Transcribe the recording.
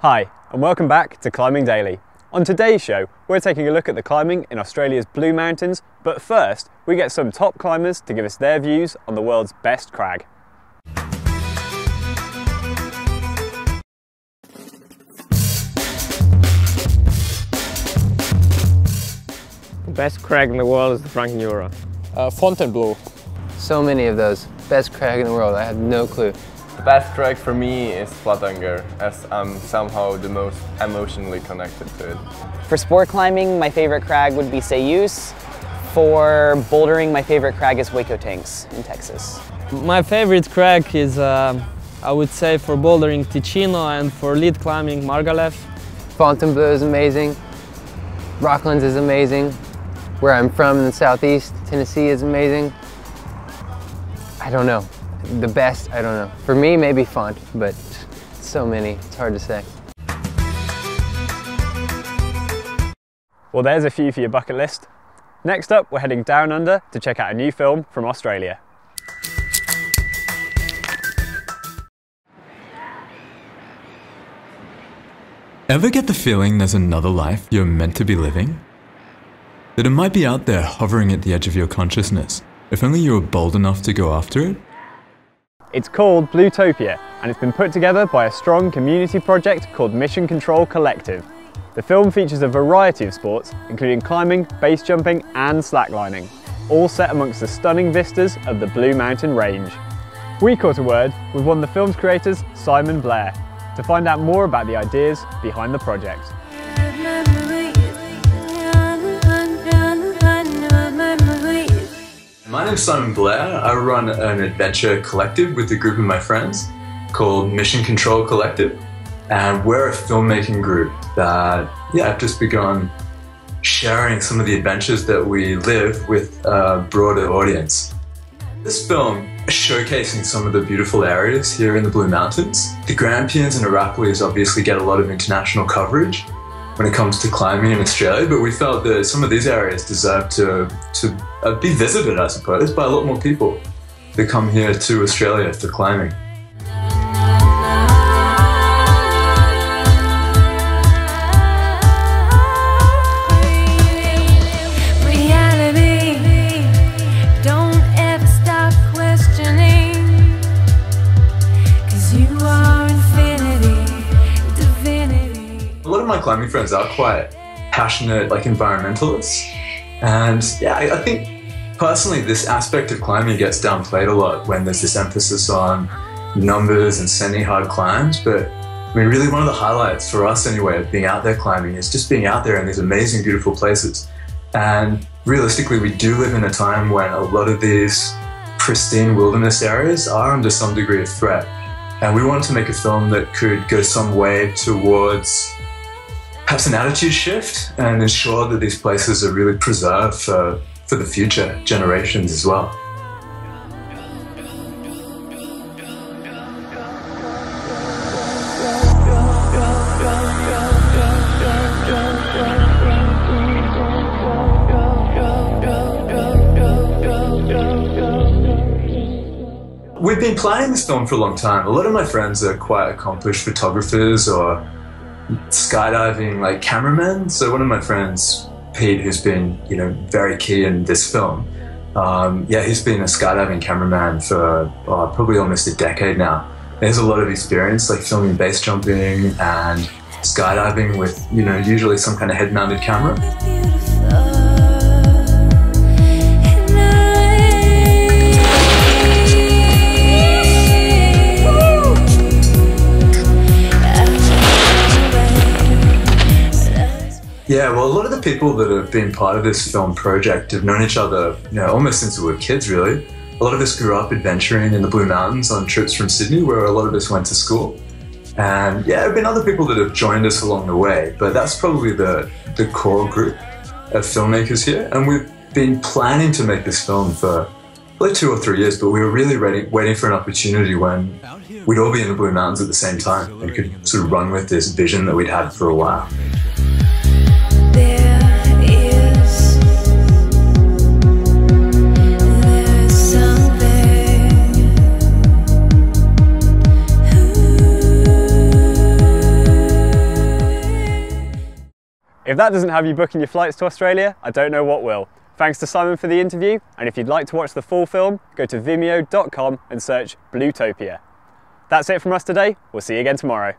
Hi, and welcome back to Climbing Daily. On today's show, we're taking a look at the climbing in Australia's Blue Mountains, but first, we get some top climbers to give us their views on the world's best crag. The best crag in the world is the Frankenjura. Fontainebleau. So many of those. Best crag in the world, I had no clue. The best crag for me is Flatanger, as I'm somehow the most emotionally connected to it. For sport climbing, my favorite crag would be Sayus. For bouldering, my favorite crag is Waco Tanks in Texas. My favorite crag is, I would say, for bouldering Ticino and for lead climbing Margalef. Fontainebleau is amazing. Rocklands is amazing. Where I'm from in the southeast, Tennessee is amazing. I don't know. The best, I don't know. For me, maybe Font, but so many, it's hard to say. Well, there's a few for your bucket list. Next up, we're heading down under to check out a new film from Australia. Ever get the feeling there's another life you're meant to be living? That it might be out there hovering at the edge of your consciousness, if only you were bold enough to go after it? It's called Bluetopia, and it's been put together by a strong community project called Mission Control Collective. The film features a variety of sports, including climbing, base jumping and slacklining, all set amongst the stunning vistas of the Blue Mountain Range. We caught a word with one of the film's creators, Simon Blair, to find out more about the ideas behind the project. My name's Simon Blair. I run an adventure collective with a group of my friends called Mission Control Collective. And we're a filmmaking group that, have just begun sharing some of the adventures that we live with a broader audience. This film is showcasing some of the beautiful areas here in the Blue Mountains. The Grampians and Arapalis obviously get a lot of international coverage when it comes to climbing in Australia, but we felt that some of these areas deserve to be visited, I suppose, by a lot more people that come here to Australia for climbing. My climbing friends are quite passionate, environmentalists, and I think personally this aspect of climbing gets downplayed a lot when there's this emphasis on numbers and sending hard climbs. But I mean, really one of the highlights for us anyway of being out there climbing is just being out there in these amazing, beautiful places. And realistically, we do live in a time when a lot of these pristine wilderness areas are under some degree of threat, and we wanted to make a film that could go some way towards perhaps an attitude shift and ensure that these places are really preserved for the future generations as well. We've been planning this film for a long time. A lot of my friends are quite accomplished photographers or skydiving cameramen. So one of my friends, Pete, who's been very key in this film, he's been a skydiving cameraman for probably almost a decade now. He has a lot of experience filming base jumping and skydiving with usually some kind of head-mounted camera. Yeah, well, a lot of the people that have been part of this film project have known each other, almost since we were kids, really. A lot of us grew up adventuring in the Blue Mountains on trips from Sydney, where a lot of us went to school. And there have been other people that have joined us along the way, but that's probably the core group of filmmakers here. And we've been planning to make this film for probably 2 or 3 years, but we were really waiting for an opportunity when we'd all be in the Blue Mountains at the same time and could sort of run with this vision that we'd had for a while. If that doesn't have you booking your flights to Australia, I don't know what will. Thanks to Simon for the interview, and if you'd like to watch the full film, go to vimeo.com and search Bluetopia. That's it from us today. We'll see you again tomorrow.